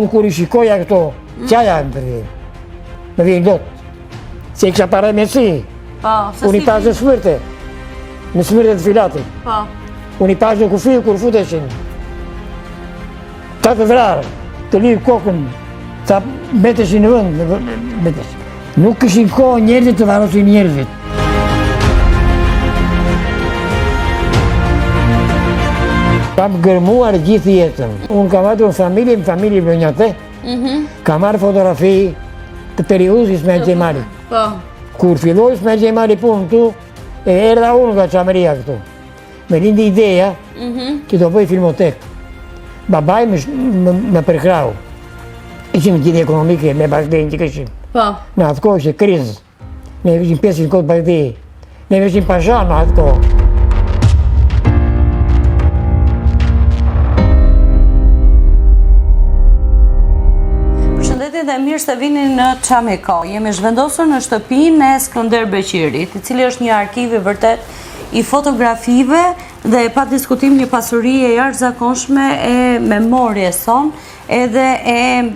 Unë kur I shikoja këto, qaja më vjen lot. Se I kisha para me si. Unë I pas në smërte. Në smërte të filatit. Unë I pas në kufi kur futeshin. Ta të vrarë, të lirë kokën, ta beteshin në vënd. Nuk kishin kohë njerëzit të varosin njerëzit. Kam gërmuar gjithë jetën. Unë kam atur familje vlonjate. Kam marrë fotografi të periudhës Ismail Gjemali. Kur filloi Ismail Gjemali punë këtu, e erdha unë nga Çameria këtu. Me lindi ideja që do bëj filmotek. Babaj më përkrau. Ishim gjithë ekonomike me Bagdejnë që këshim. Në atë kohë ishte krizë. Ne ishim 500 kodë Bagdej. Ne ishim pasha në atë kohë. Dhe mirë se vini në Çameko. Jemi zhvendosur në shtëpinë e Skënder Beqirit, I cili është një arkiv I vërtet I fotografive dhe pa diskutim një pasuri e jashtëzakonshme e memorjes son edhe e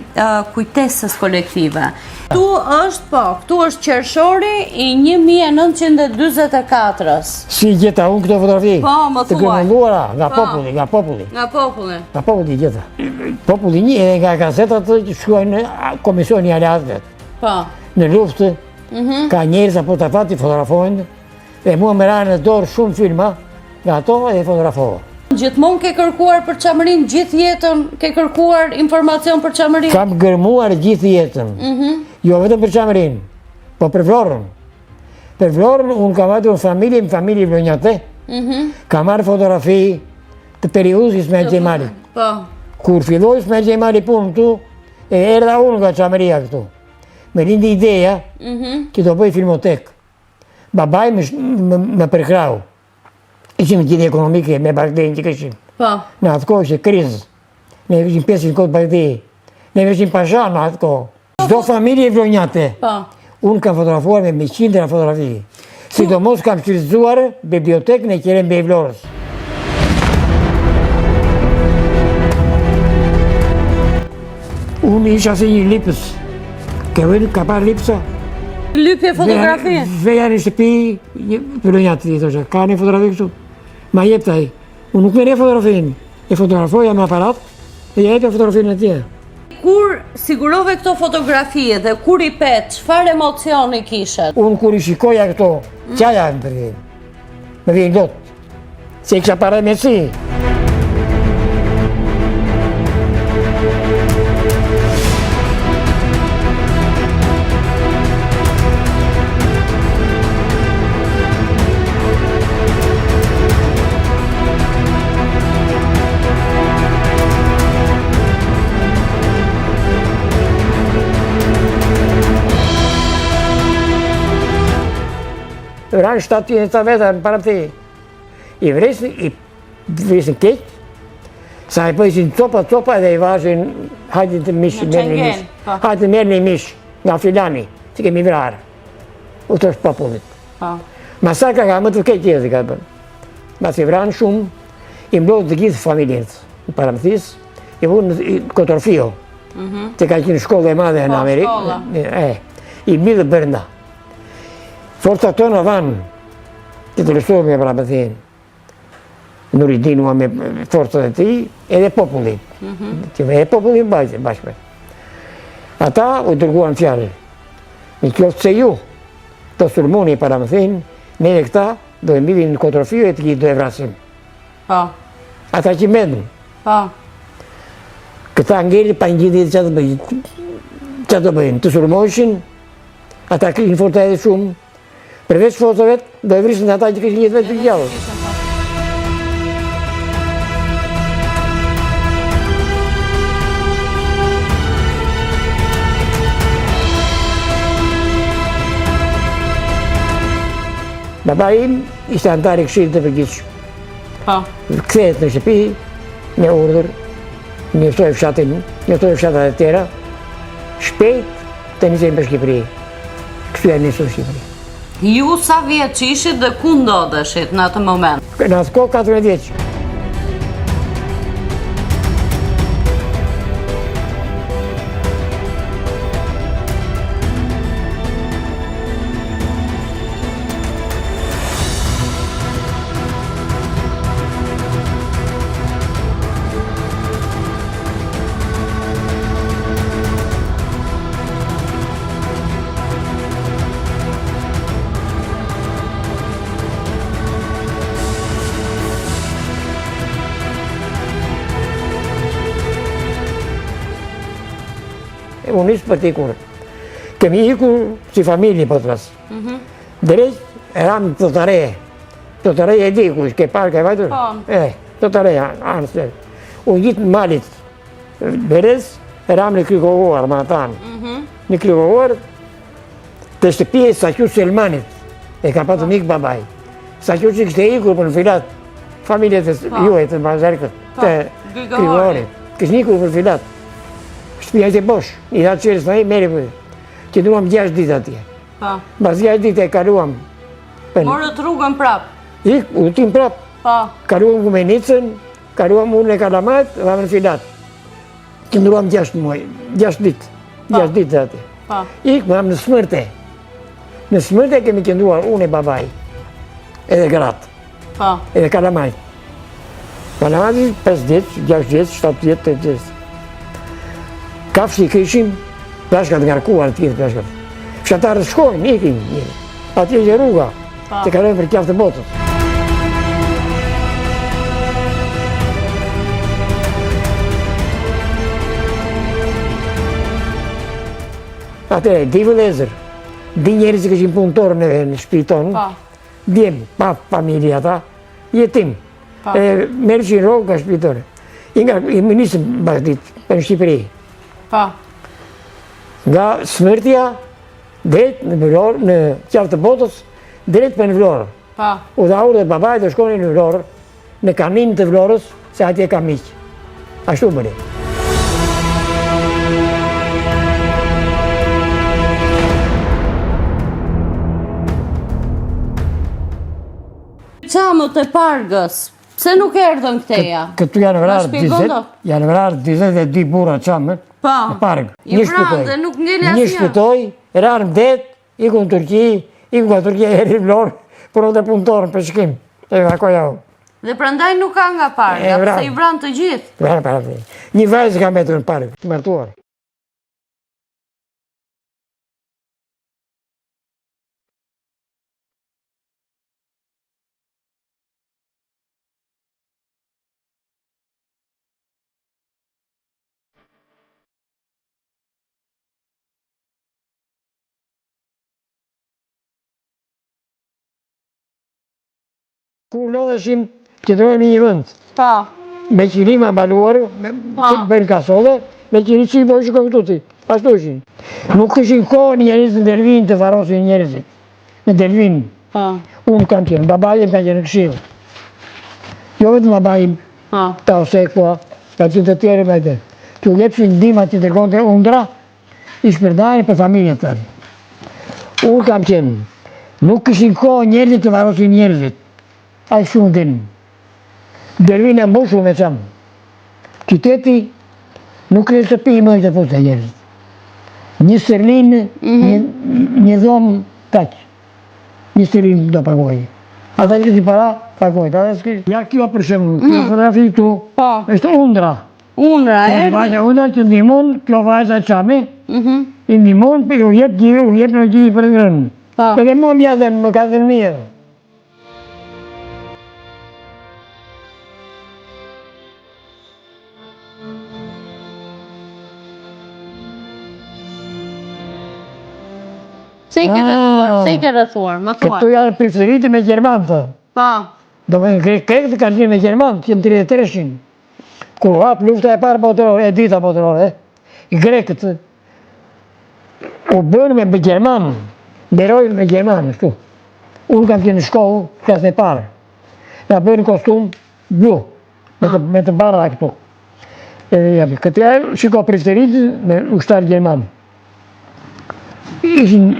kujtesës kolektive. Këtu është qershori I 1944-s. Si gjeta unë këto fotografi? Po, më thuaj. Të gërmënduara nga populli. Nga populli gjeta. Populli një edhe nga gazetat të shkruajnë në Komisioni Aleatëve. Në luftë, ka njerëz apo të fati fotografojnë, dhe mua më ranë në dorë shumë filma, nga ato e fotografova. Gjithmonë ke kërkuar për Çamërinë, gjithë jetën ke kërkuar informacion për Çamërinë? Kam gërmuar gjithë jetën. Jo vetëm për Çamërinë, po për Vlorën. Për Vlorën unë kam atur familje vlonjate. Kam marrë fotografi të periudhës Ismail Gjemali. Kur filloi Ismail Gjemali punë këtu, e erdha unë nga Çameria këtu. Me lindi ideja që do bëj filmotek. Babaj më përkrau. Ishim gjithë ekonomike me Bagdejnë që këshim. Në atë kohë ishte krizë. Ne ishim 500 kodë Bagdej. Ne ishim pasha në atë kohë. Çdo familje vlonjate. Unë kam fotografuar me qindra fotografi. Sidomos kam shfrytzuar bibliotekën e Kerembej Vlorës. Unë isha si një lipës. Ka parë lipësa? Lypje fotografi? Veja në shtëpi, vlonjatë I thosha, ka një fotografi kështu? Ma jep taj. Unë nuk merje fotografin. E fotografoja me aparat, dhe jep e fotografin e tje. Kur sigurove këto fotografie dhe kur I pet, çfarë emocioni kishet? Unë kur I shikoja këto, qaja më vjen lot. Se I kisha para me si. Ranë 7 veta në para të I vresin keq, sa I pëjsin copa edhe I vazhin hajtë të mish, hajtë merë një mish nga filani, që kemi vrarë. U të është popullit. Masakra ka më të keq jetë ka bërë. Mas I vranë shumë, I mblodhë të gjithë familjenës në Paramëthis, I vunë në Kotorfio, që ka qenë shkollë e madhe në Amerikë. I midhë bërnda. Forca tonë vanë, që të lështohë me Paramëthin. Nuridin ua me forcat e ti, edhe popullin. E popullin bashkëme. Ata u dërguan fjallë. Në qoftë se ju, të sulmoni Paramëthin, me dhe këta do e midhin në Kotorfio e të gjithë do e vrasim. Ata që medhin. Këta ngeri pa një gjithë që të bëjnë. Të sulmoshin, ata kishin forca edhe shumë, përveç fotove, do e vrisin ata që kishin jetë vetë të gjallë. Baba im ishte antar I Këshillit të Përgjithshëm. Kthehet në shtëpi, me urdhër, njoftoi fshatat e tjera, shpejt të nisejmë për Shqipëri. Kështu ja nisur Shqipëri. Ju sa vjeç ishit dhe ku ndodheshit në atë moment? Në atë kohë 14 vjeç. unë ishë për t'ikur. Kemi ikur si familje për të rasë. Drejt, eram të të reje. Të të reje e di ku ishë, ke parë, ke vajtur? Të të reje, anës të. U gjitë në malit, berez, eram në krykohuar, ma tanë. Në krykohuar, të shtëpije Saqju Selmanit, e ka patë mikë babaj. Saqju që kështë e ikur për në filat, familjet e juaj të bazarkët, të krykohuarit. Kështë ikur për filat. Shtëpija ishte bosh, i datë qërës në i meri për. Që duam 6 ditë atje. Bas 6 ditë e kaluam. Morët rrugën prap? U tim prap. Kaluam Gumenicën, kaluam unë e Kalamajt, dhe në filat. Që ndruam 6 muaj, 6 ditë. 6 ditë atje. Ik, më në Smërte. Në Smërte kemi këndruar unë e babaj. Edhe gratë. Edhe Kalamajt. Kalamajt 5 ditë, 6 ditë, 7 ditë, 8 ditë. Kafshi këshim, plashkat ngarkuar të tjetë plashkat. Fshatarët shkojnë, ikin, atje që rruga, të kalojnë për qafë të botës. Atere, di vëlezër, di njerës që këshim punëtorë në shpitonë, djemë, pa familja ta, jetim. Merë që në rogë ka shpitore. I më nisëm bas ditë, për në Shqipëri. Nga Smërtja, drejt në Vlorë, në qafë të botës, drejt për në Vlorë. U dha urë dhe babaj të shkoni në Vlorë, në kanin të Vlorës, se atje ka miqë. Ashtu bëri. Qamët e Pargës, pse nuk erdhën këteja? Këtu janë vrarë 22 bura qamët, e Pargë. Një shpëtoj, rarë mdet, iku në Turqi, iku nga Turqia e heri Vlorë, për dhe punëtorën për shkim, e vakoja u. Dhe prandaj nuk ka nga Parga, pëse i vranë të gjithë? Një vajzë ka metur në Pargë, të mërtuar. Kur lodheshim, që dojmë një vënd. Me qiri ma baluar, bërë kasove, me qiri që i bojë shko këtu ti. Ashtu ishin. Nuk ishin kohë njerëz në Delvin të varosin njerëzit. Në Delvin. Unë kam qenë, babajim ka qenë në këshilë. Jo vetë babajim, ta osekua, ka qenë të tjere me të. Që u lepshin ndima që të konte undra, i shpërdajnë për familjet të. Unë kam qenë, nuk ishin kohë njerëzit të varosin njerëzit. A i shumë dinë. Delvin e mbushu me qamë. Qyteti nuk kërë të pi i mëjtë të putë e njerëzit. Një sterlinë, një dhomë kaqë. Një sterlinë do pagojë. Ata që si para, pagojë. Ja kjo për shemë, kjo fotografi këtu, është undra. Undra, e? Undra që ndimon, kjo vajza qami, i ndimon, për u jetë në gjithi për ngrënë. Për e më mja dhe më ka dhe mirë. Se i ke rëthuar, më thuar? Këtu janë priferitë me Gjermantë. Do me krekët kanë qenë me Gjermantë, që më 33-shin. Kur hapë lufta e parë botërore, e dita botërore, i grekët u bënë me Gjermanë, nderojnë me Gjermanë, shtu. Unë kam qenë në shkollë, klasë e parë. Nga bënë kostum blu, me të barra këtu. Këtë janë, shiko priferitë me ushtarë Gjermanë. Ishin,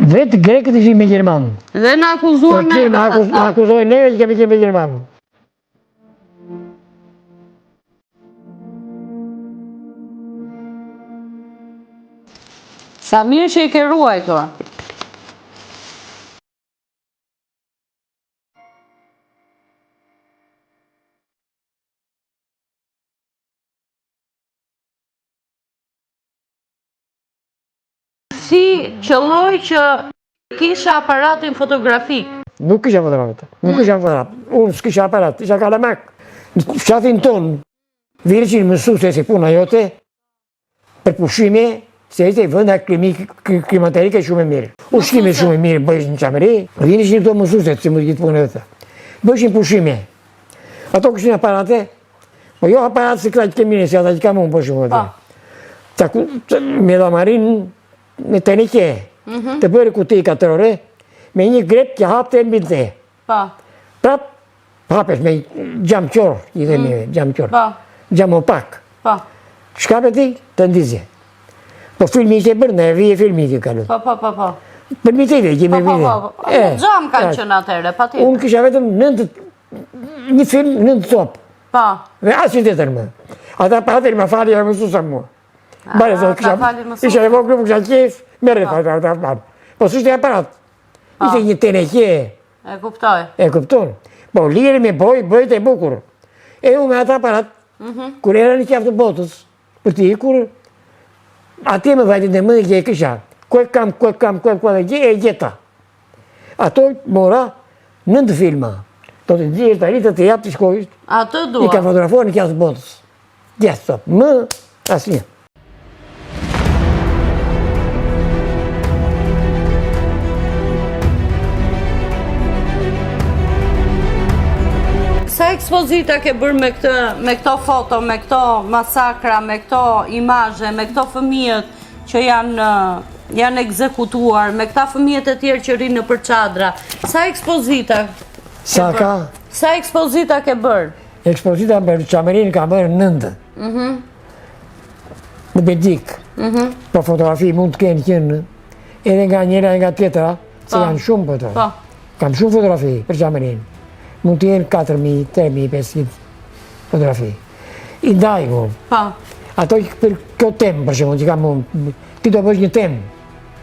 vetë grekët ishin me Gjermanë. Dhe në akuzuar me... Në akuzojnë neve që kemi qenë me Gjermanë. Sa mirë që i ke ruajtur. Si qëlloj që kisha aparatin fotografik? Nuk kisha aparat. Unë s'kisha aparat, isha kalamak. Në fshatin tonë, virëqin mësu se si puna jote, për pushime, se ishte vënda klimaterike shumë e mirë. Ushqime shumë e mirë bëjsh në qamëri, vini që një të mësuset si më gjithë punë dhe të. Bëjshin pushime. Ato këshin aparate, po jo aparate si këta që kemi një, si ata që kam unë po shumë dhe. Me dhamarin në tenike, të bërë kuti 4 ore, me një grep që hapte e mbi të. Prap, hapesh me gjam qor, i dhe me gjam qor. Gjam opak. Shkape ti, të ndizje. Po filmi që e bërë, ne vije filmi që ka lutë. Për mi të i me vije. Gjam kanë qënë atere, pa ti. Unë kisha vetëm një film 9 top. Dhe asë të tërë më. Ata patër më fali e më susa mua. Bare, isha e voglu, kisha qef, mere të po së ishte aparat. Ishte një tenekje. E kuptoj. E kupton. Po lirë me bëjt e bukur. E unë me ata aparat, kur era një qaftë botës, për ti, kur atje me vajtin dhe mëndë që e kisha, kue kam, e gjeta. Ato mora 9 filma. Do të gjithë të rritë të japë të shkojit. Ato dua. I ka fotografuar në qaftë botës. Gjesë stop. Më asë një. Sa ekspozita ke bërë me këto foto, me këto masakra, me këto imazhe, me këto fëmijët që janë ekzekutuar, me këta fëmijët e tjerë që rinë në për çadra. Sa ekspozita? Sa ekspozita ke bërë? Ekspozita për qamërinë ka bërë 9. Në Belgjik. Po fotografi mund të kenë qenë edhe nga njëra e nga tjetra, se janë shumë për të. Kam shumë fotografi për qamërinë. Mund të jenë 4.000, 3.000, 500 fotografi. I ndaj mu. Ato për kjo temë, për shumë, që kam mund, ti do bësh një temë.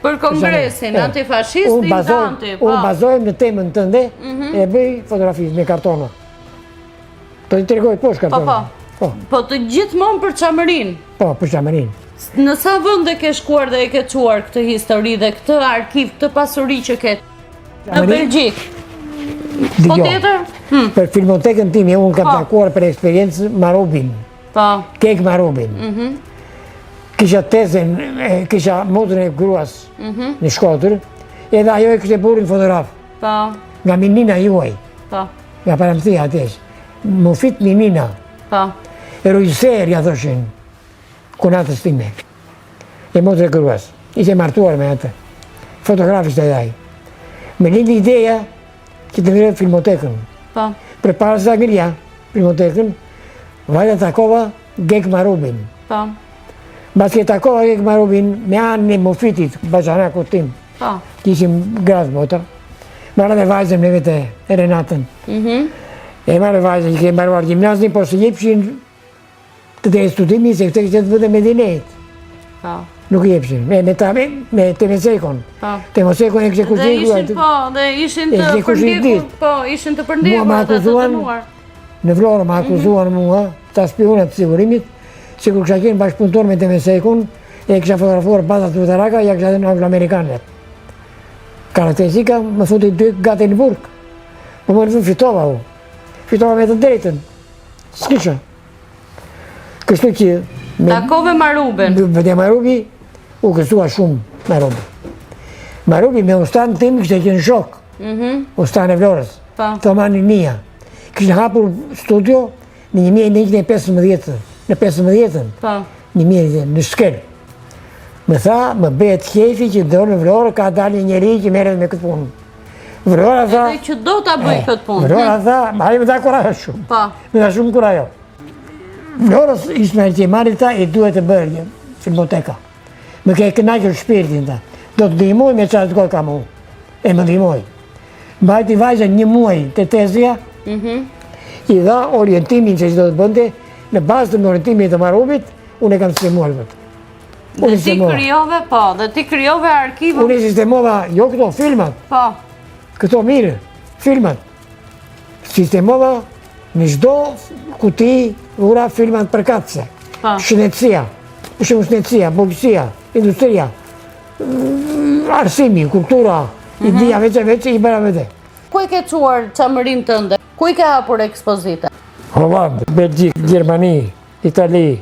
Për kongresin, antifashistin tanti. Unë bazohem në temën tënde e bëj fotografi me kartona. Do t'i tregoj poshtë kartona. Po të gjithmonë për qamërinë? Po, për qamërinë. Në sa vënde ke shkuar dhe e ke quar këtë histori dhe këtë arkiv, këtë pasuri që ke në Belgjik? Po tjetër? Për filmotekën time, unë kam takuar për eksperiencë Marobin. Kek Marobin. Kisha tezen, kisha motën e gruas në Shkodër, edhe ajo e kështë e burin fotograf. Nga minina juaj. Nga paramëthia atesh. Më fit minina. Erojser, ja thoshin, kunatës time. E motën e gruas. Ishe martuar me atë. Fotografisht e daj. Me lindi ideja që të mire filmotekën. Për para se Zagrija, filmotekën, vajta takova Gek Marobin. Bas ke takova Gek Marobin me anë në Mofitit, bajanakut tim. Kishim gradë bota. Marrë dhe vajzëm në vete e Renatën. E marrë vajzëm që ke mbaruar gjimnasin, po se jepshin të të studimi se këtë këtë të vëdhe me dinejt. Nuk jepshin, me Temesekon. Temesekon e kështë kushtin. Dhe ishin të përndjekur, të dënuar. Në Vlorë më akuzuan mua, ta spionat të sigurimit, si kur kësha qenë bashkëpunëtor me Temesekon, e kësha fotografuar batat të utaraka, ja kësha dhe në anglo-amerikanet. Karakteristika më thuti 2 gati në burg. Po më në fitova u. Fitova me të drejten. S'kisha. Kështu që... Takove Marubin. Dhe Marubi u kësua shumë Marubi. Marubi me ustan tim kështë e qenë shok. Ustan e Vlorës. Thomani Nia. Kështë hapur studio në 1915. Në 15-ën. Në Shkel. Më tha, më bëhet kjefi që do në Vlorë ka dalë njëri që meret me këtë punë. Vlora tha... Edhe që do t'a bëj këtë punë. Vlora tha, hajë më da kurajo shumë. Më da shumë kurajo. Vlorës Ismail Qemali tha, i duhet të bërë një filmoteka. Më ke kënaqër shpirtin ta. Do të ndihmoj me qatë të kohë ka mu. E më ndihmoj. Mbajti vajza 1 muaj të tezja, i dha orientimin që do të bënde, në bazë të orientimit të Marubit, unë e kam sistemuar vetë. Dhe ti kryove, po, dhe ti kryove arkivën. Unë e sistemova, jo këto filmat. Po. Këto mire, filmat. Sistemova në çdo kuti ura filmat përkatëse. Shëndetësia, shëndetësia, bogësia, industria, arsimi, kultura, idea veç i bëra vete. Ku e ke quar qamërin tënde? Ku i ke hapur ekspozita? Holland, Belgjik, Gjermani, Itali.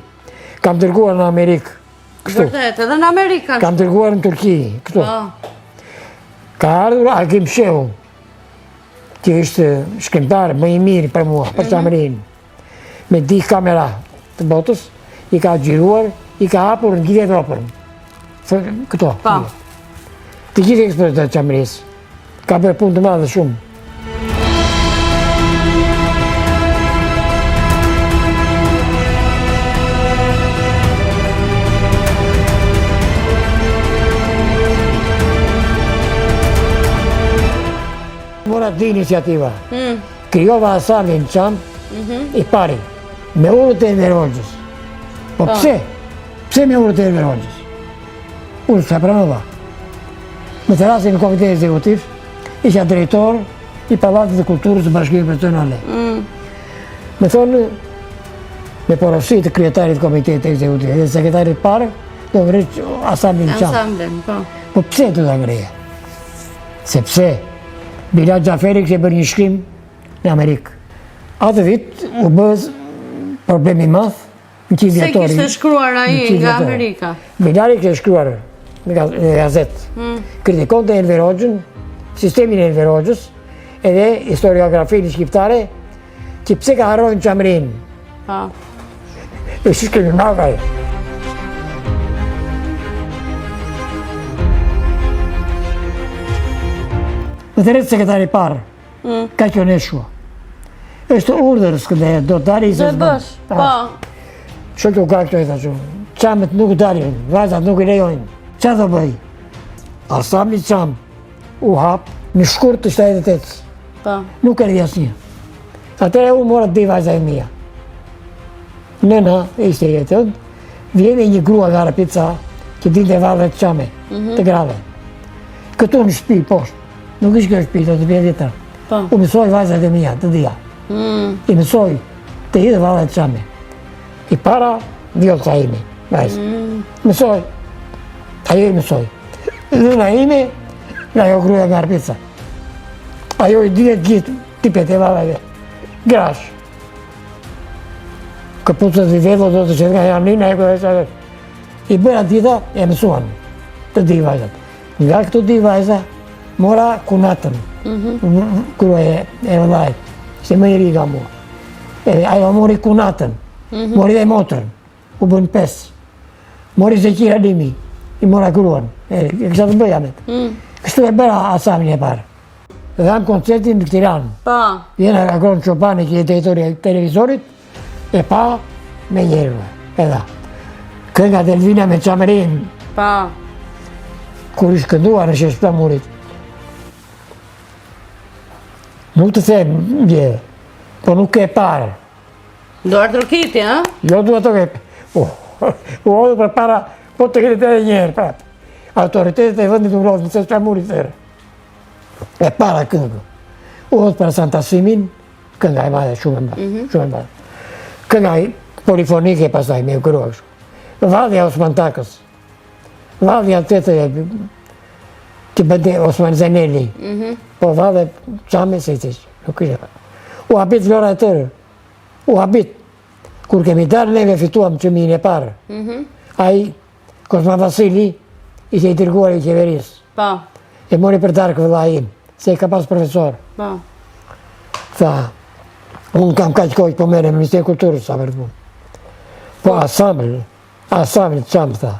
Kam tërguar në Amerikë. Vërtet, edhe në Amerikë. Kam dërguar në Turki, këtu. Ka ardhur Hakim Shehu, që ishte shkrimtar më i mirë për mua, për Qamërin. Me di kamera të botës, i ka gjiruar, i ka hapur në gjithë Evropën. Këto. Të gjithë eksplozitat të Qamëris. Ka bërë punë të madhe shumë. Mora të iniciativa. Krijova asambin në Qam, i pari, me urët e Enver Hoxhës. Po pse? Pse me urët e Enver Hoxhës? Unë s'ka pranova. Me të rasin në komitet ekzekutiv, isha drejtor i Palatit të Kulturës të Bashkimit Personale. Me thonë, me porosi të kryetarit komitetit ekzekutiv dhe sekretarit parë, do ngrej asambin në Qam. Po pse të da ngreje? Sepse Bilal Gjaferi kështë e bërë një shkrim në Amerikë. Atë vit u bëz problemi madh në qitë vjetori. Se kështë shkruar aji nga Amerika? Bilal kështë shkruar në gazetë. Kritikon të Enver Hoxhën, sistemin e Enver Hoxhës, edhe historiografinë shqiptare, që pse ka harrojnë Qamërin. E shkrim nga kaj. Në të rritë sekretari parë, ka që në shua. është urdhër s'kënde, do të dalë i se bësh, po. Shëllë ka këto e të shumë. Qamet nuk dalin, vajzat nuk i lejojnë. Qa do bëj? Asambli qam u hap në shkurt të 78. Nuk e rrjas një. Atëre u mora të di vajza e mija. Nëna, ishte e jetën, vjene një grua nga Rapica, që dinte valve të qame, të grave. Këtu në shpi, poshtë. Nuk ishte kjo shpi, do të bje vjetër. U mësoj vajzat e mija, të dhja. I mësoj të hidhe valve të qame. I para, vjolca imi, vajzë. Mësoj. Ajo i mësoj. Dhëna imi, nga jo gruja nga Rapica. Ajo i dhjet gjithë tipet e valve. Grash. Këpucët i vedho do të qetë nga jamlina e kërë i bëra dita e mësuan të di vajzat. Nga këtu di vajza, mora kunatën, kërë e vëllaj, se më i riga mua. Ajo mori kunatën, mori dhe motrën, u bën 5. Mori Zeqira Limi, i mora kruan, e kësha të bëja me të. Kështu e bëra asamin e parë. Dham koncertin në Tiranë. Jena Agron Qopani, që jetë editori e televizorit, e pa me njerëve, edha. Kënga Delvina me Qamërin, kur ishë kënduar në Sheshpta Murit. Nuk të them bje, po nuk e parë. Duar Trokiti, ha? Jo duar Trokiti. U odhë për para, po të këtë edhe njerë, prapë. Autoritetet e vëndit u rodhë në Sheshpta Murit tërë. E para këngë. U odhë për Santa Simin, kënga e madhe, shumë e madhe. Kënga i polifonike pasaj me u kërua kështu. Valdhja Osman Takës. Valdhja të të bënde Osman Zeneli. Po valdhe qame se i tishë. Nuk ishe. U habit Flora e tërë. U habit. Kur kemi darë neve fituam qëmin e parë. Aji, Kosman Vasili, ishe i tërguar i qeverisë. E mori për darë këvëlla im. Se i ka pas profesor. Tha, unë kam kaq kohë po mere me Ministeri Kulturës, sa për punë. Po asambl të qamë, tha.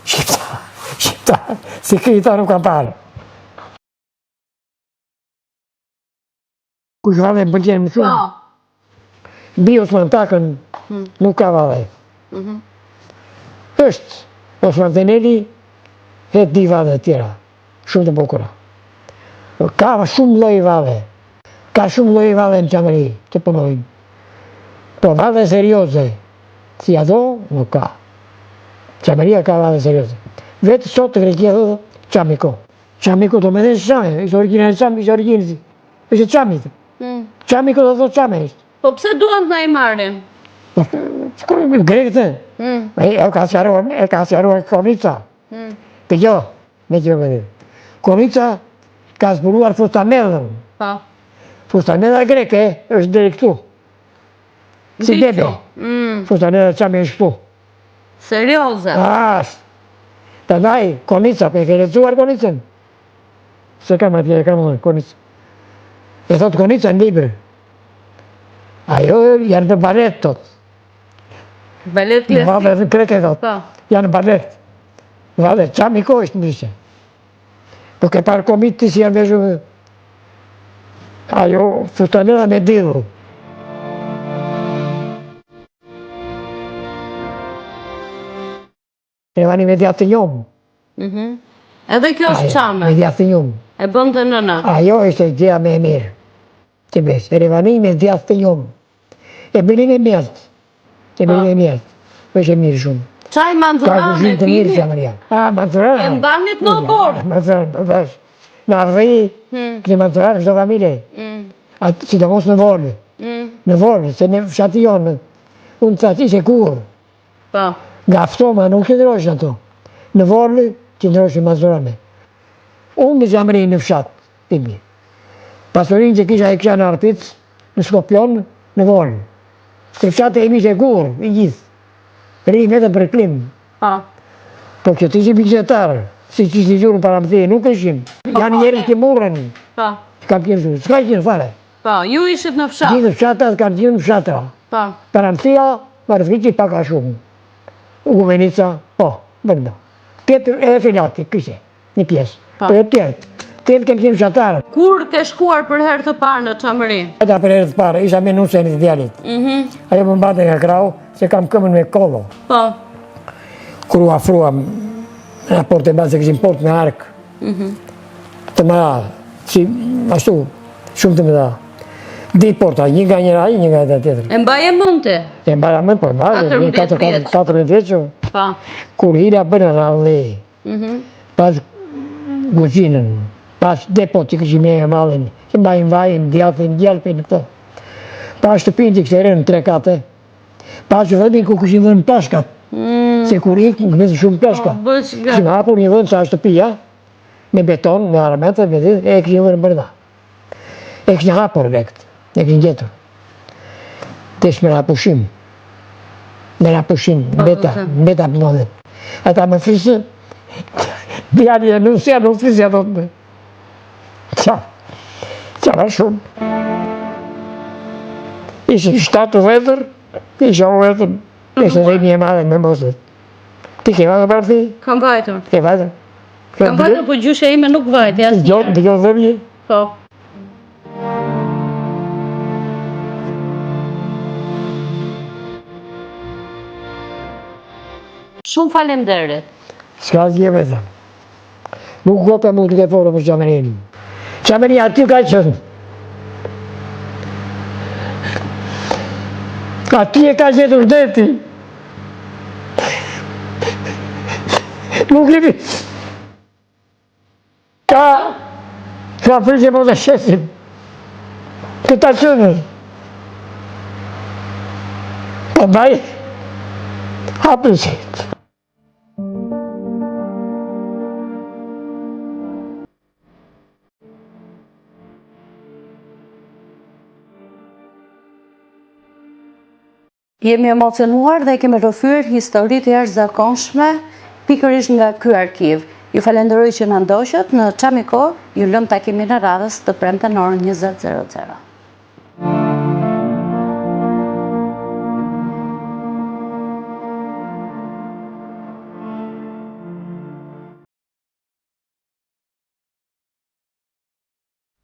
Shqiptar, si këta nuk kam parë. Kush vale më pëlqenë më shumë? Bi Osman Takën nuk ka vale. Është Osman Teneli, hetë di vale tjera, shumë të bukura. Ka shumë loj vale. Ka shumë loj vale në Qamëri, të punojnë. Po vale serioze, si ato, nuk ka. Qamëria ka vale serioze. Vetë sot të Greqia dhe Qamiko. Qamiko do me dhe shame, ishtë original Qami, ishtë original. Ishtë Qamit. Qamiko do thot Qame ishtë. Po pse duan të na i marrin? Grekët e. E ka sjaruar Konica. Për jo, me që me dhe. Konica ka zbuluar Fustanedën. Fustaneda greke është dhe këtu. Si bebe. Fustaneda Qami është këtu. Serioze? Ashtë. Të ndaj, Konica, pe ke lezuar Konicën? Se kam atje, kam unë, Konicë. E thotë Konica në libër. Ajo janë të balet, thotë. Balet klasik? Valet krete, thotë. Janë balet. Valet, qa miko është në bishë. Po ke parë komitë si janë vezu. Ajo, futanera me dillu. E vani me djatë të njomë. Edhe kjo është qame? Me djatë të njomë. E bënd të nëna? Ajo është gjëja me e mirë. Që besë, e revani me djatë të njomë. E bëni me mjëllët. E bëni me mjëllët. është e mirë shumë. Qaj manzurane të mirë që Maria. Manzurane. E mbanit në borë? Manzurane, në arri, këni manzurane shdo familje. Si të mos në vorë. Në vorë, se në fshati jonë, unë të ati që kur. Nga aftoma nuk qëndrojshë ato. Në vorë, qëndrojshë manzurane. Unë në gjamëri në fshat, timi. Pasurin që kisha e kisha në Arpic, në Skopion, në vorë. Se fshat e imi që kur, i gjithë. Rrim vetëm për klim. Po që të ishim piksetarë, si që ishtë i gjurën para më thejë, nuk ishim. Janë njerës që murën. Kam kjenë shumë, s'ka qenë fare. Ju ishit në fshat? Gjithë fshatat kanë gjithë në fshatra. Para më thejë, marë të gjithë paka shumë. U Gumenica, po, bënda. Tjetër edhe Filati, kështë, një pjesë. Po e tjertë. Tjetër kemë qenë fshatarë. Kur ke shkuar për herë të parë në Çamëri? Ata për herë të parë, isha me nusën e djalit. Ajo më mbate nga krau, se kam këmën me kollo. Po. Kuru afruam në portë e bazë, se këshim portë me arkë. Të më radhë, si ashtu, shumë të më radhë. Ditë porta, një nga njëra, një nga të tjetër. E mbaje mënte? E mbaje mënte, po mbaje, 14 vjeqë. Kur hira bërë në rallë, pas guzinën, pas depot që këshim e malin, që mbajnë vajnë, djallëpin, këto. Pas shtëpin që kështë e rënë 3 kate, pas që vëndin ku këshim vënë plashkat, se kur ikë në këmëzë shumë plashkat. Këshim hapur një vënd sa shtëpia, me beton, me aramente, e këshim vënë bërda. E këshim hapur vekt, e këshim gjetur. Tesh me rapushim, beta për nëdhe. Ata më frisë, djali e nusja, nuk frisja do të me. Qara shumë. Ishë 7 vjetër, isha u vjetër, ishë dhe një madhe me mosët. Ti ke vajtë për ti? Kam vajtur. Ke vajtë? Kam vajtur, po gjyshe ime nuk vajtë, jasë një. Dhe kjo dhëmje? Po. Shumë falemderit. Ska zje vetëm. Nuk gope mund të ke forë për Çamërinë. Çamëri aty ka qënë. Aty e ka gjetur deti. Nuk lipi. Ka frikë po të shesim. Këta qënë. Po ndaj, hapën qëtë. Jemi emocionuar dhe kemi rrëfyer historitë jashtëzakonshme pikërisht nga ky arkiv. Ju falenderoj që na ndoqët në Çamiko, ju lëm takimin e radhës të premte në orën 20:00.